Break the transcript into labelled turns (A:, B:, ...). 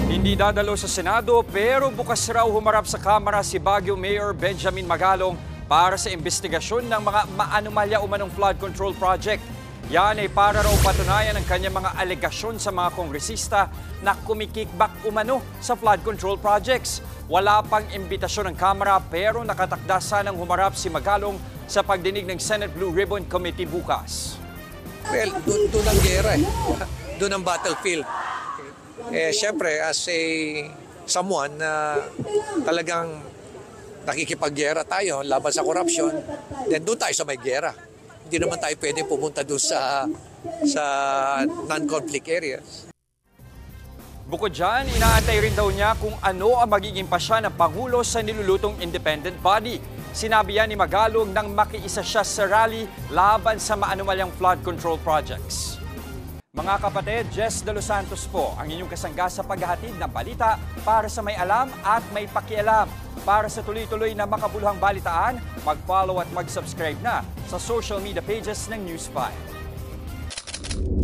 A: Hindi dadalo sa Senado pero bukas raw humarap sa Kamara si Baguio Mayor Benjamin Magalong para sa investigasyon ng mga maanomalya umanong flood control project. Yan ay para raw patunayan ang kanyang mga alegasyon sa mga kongresista na kumikikbak umano sa flood control projects. Wala pang imbitasyon ng Kamara pero nakatakda sanang humarap si Magalong sa pagdinig ng Senate Blue Ribbon Committee bukas.
B: Well, doon ang gera eh. Doon ang battlefield. Siyempre, as someone na talagang nakikipaggera tayo laban sa corruption, then doon tayo sa may gera. Hindi naman tayo pwede pumunta doon sa non-conflict areas.
A: Bukod dyan, inaantay rin daw niya kung ano ang magiging pasya ng Pangulo sa nilulutong independent body. Sinabi yan ni Magalong nang makiisa siya sa rally laban sa maanumalyang flood control projects. Mga kapatid, Jess De Los Santos po ang inyong kasangga sa paghahatid ng balita para sa may alam at may pakialam. Para sa tuloy-tuloy na makabuluhang balitaan, mag-follow at mag-subscribe na sa social media pages ng News 5.